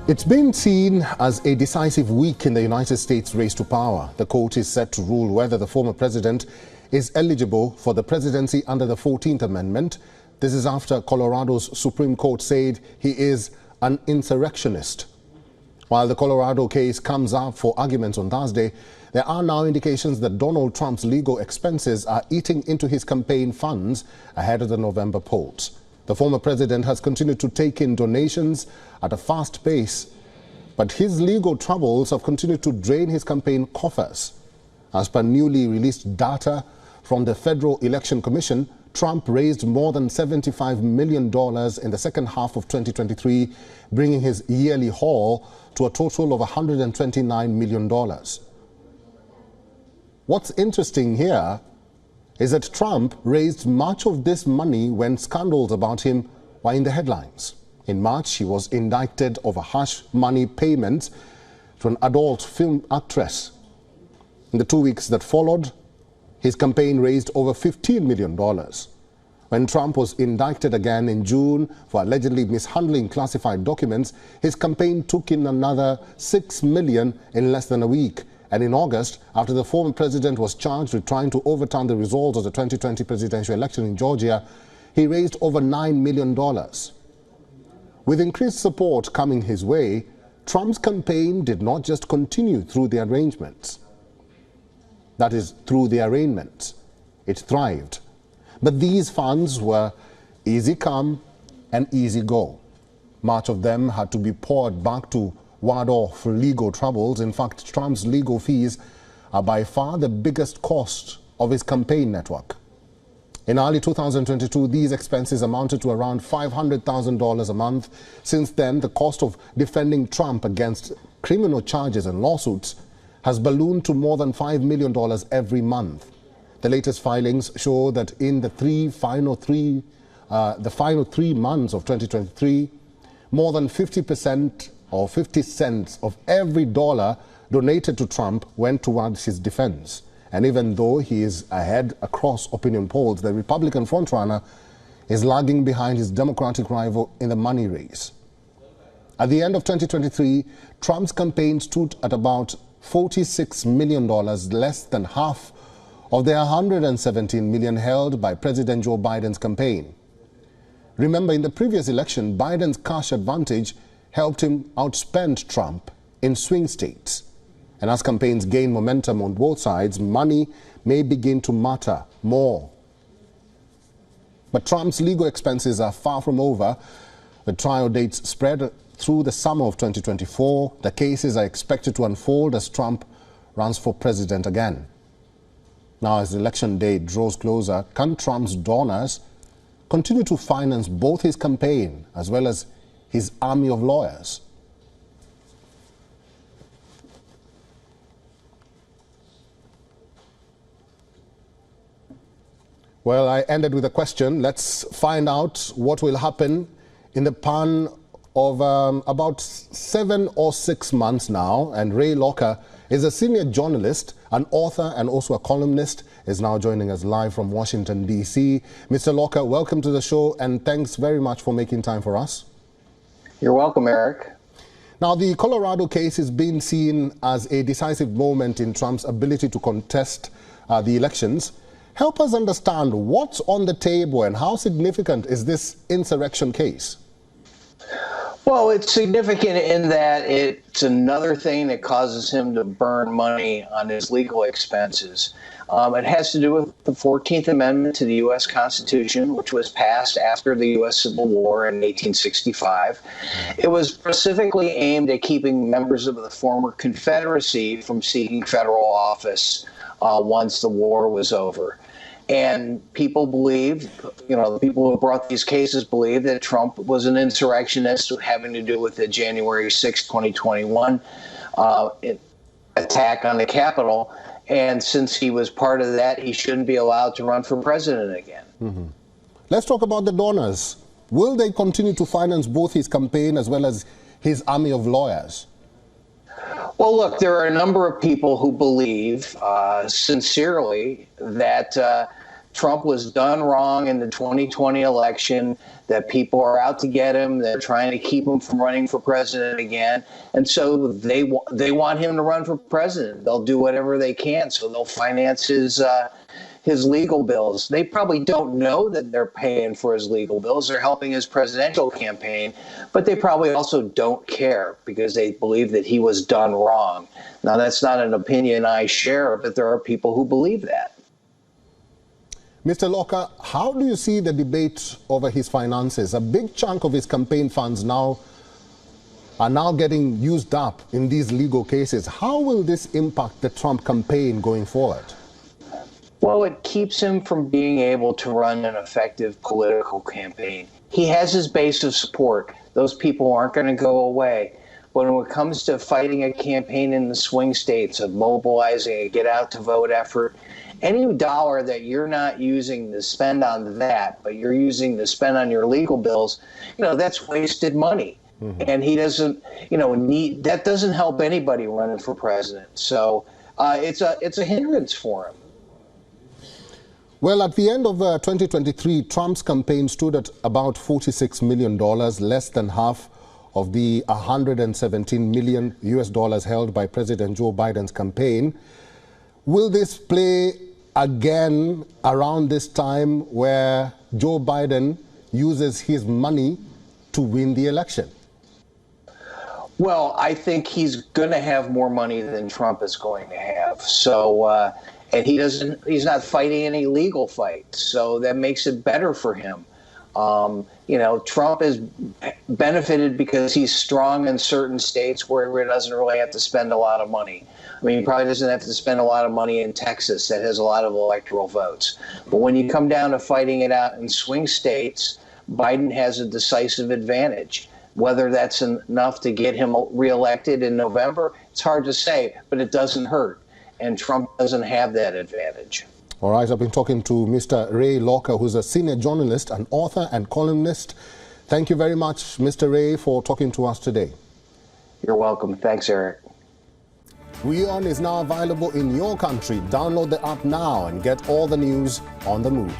It's been seen as a decisive week in the United States race to power. The court is set to rule whether the former president is eligible for the presidency under the 14th Amendment. This is after Colorado's Supreme Court said he is an insurrectionist. While the Colorado case comes up for arguments on Thursday, there are now indications that Donald Trump's legal expenses are eating into his campaign funds ahead of the November polls. The former president has continued to take in donations at a fast pace, but his legal troubles have continued to drain his campaign coffers. As per newly released data from the Federal Election Commission, Trump raised more than $75 million in the second half of 2023, bringing his yearly haul to a total of $129 million. What's interesting here is that Trump raised much of this money when scandals about him were in the headlines. In March, he was indicted over hush money payments to an adult film actress. In the 2 weeks that followed, his campaign raised over $15 million. When Trump was indicted again in June for allegedly mishandling classified documents, his campaign took in another $6 million in less than a week. And in August, after the former president was charged with trying to overturn the results of the 2020 presidential election in Georgia, he raised over $9 million. With increased support coming his way, Trump's campaign did not just continue through the arrangements. That is, through the arraignments. It thrived. But these funds were easy come and easy go. Much of them had to be poured back to ward off legal troubles. In fact, Trump's legal fees are by far the biggest cost of his campaign network. In early 2022, these expenses amounted to around $500,000 a month. Since then, the cost of defending Trump against criminal charges and lawsuits has ballooned to more than $5 million every month. The latest filings show that in the final three months of 2023, more than 50% or 50 cents of every dollar donated to Trump went towards his defense. And even though he is ahead across opinion polls, the Republican frontrunner is lagging behind his Democratic rival in the money race. At the end of 2023, Trump's campaign stood at about $46 million, less than half of the $117 million held by President Joe Biden's campaign. Remember, in the previous election, Biden's cash advantage helped him outspend Trump in swing states. And as campaigns gain momentum on both sides, money may begin to matter more. But Trump's legal expenses are far from over. The trial dates spread through the summer of 2024. The cases are expected to unfold as Trump runs for president again. Now, as the election day draws closer, can Trump's donors continue to finance both his campaign as well as his army of lawyers? Well, I ended with a question. Let's find out what will happen in the pan of about 7 or 6 months now. And Ray Locker is a senior journalist, an author, and also a columnist, is now joining us live from Washington, D.C. Mr. Locker, welcome to the show, and thanks very much for making time for us. You're welcome, Eric. Now, the Colorado case is being seen as a decisive moment in Trump's ability to contest the elections. Help us understand what's on the table and how significant is this insurrection case? Well, it's significant in that it's another thing that causes him to burn money on his legal expenses. It has to do with the 14th Amendment to the U.S. Constitution, which was passed after the U.S. Civil War in 1865. It was specifically aimed at keeping members of the former Confederacy from seeking federal office once the war was over. And people believe, the people who brought these cases believe that Trump was an insurrectionist having to do with the January 6, 2021 attack on the Capitol. And since he was part of that, he shouldn't be allowed to run for president again. Mm-hmm. Let's talk about the donors. Will they continue to finance both his campaign as well as his army of lawyers? Well, look, there are a number of people who believe sincerely that Trump was done wrong in the 2020 election, that people are out to get him. They're trying to keep him from running for president again. And so they want him to run for president. They'll do whatever they can. So they'll finance his legal bills. They probably don't know that they're paying for his legal bills. They're helping his presidential campaign, but they probably also don't care because they believe that he was done wrong. Now, that's not an opinion I share, but there are people who believe that. Mr. Locker, how do you see the debate over his finances? A big chunk of his campaign funds are now getting used up in these legal cases. How will this impact the Trump campaign going forward? Well, it keeps him from being able to run an effective political campaign. He has his base of support. Those people aren't going to go away. But when it comes to fighting a campaign in the swing states, of mobilizing a get out to vote effort, any dollar that you're not using to spend on that, but you're using to spend on your legal bills, that's wasted money. Mm-hmm. And he doesn't, that doesn't help anybody running for president. So it's a hindrance for him. Well, at the end of 2023, Trump's campaign stood at about $46 million, less than half of the $117 million US held by President Joe Biden's campaign. Will this play again around this time where Joe Biden uses his money to win the election? Well, I think he's going to have more money than Trump is going to have. So, and he's not fighting any legal fights. So that makes it better for him. Trump has benefited because he's strong in certain states where he doesn't really have to spend a lot of money. I mean, he probably doesn't have to spend a lot of money in Texas that has a lot of electoral votes. But when you come down to fighting it out in swing states, Biden has a decisive advantage. Whether that's enough to get him reelected in November, it's hard to say, but it doesn't hurt. And Trump doesn't have that advantage. All right, I've been talking to Mr. Ray Locker, who's a senior journalist, an author and columnist. Thank you very much, Mr. Ray, for talking to us today. You're welcome. Thanks, Eric. WION is now available in your country. Download the app now and get all the news on the move.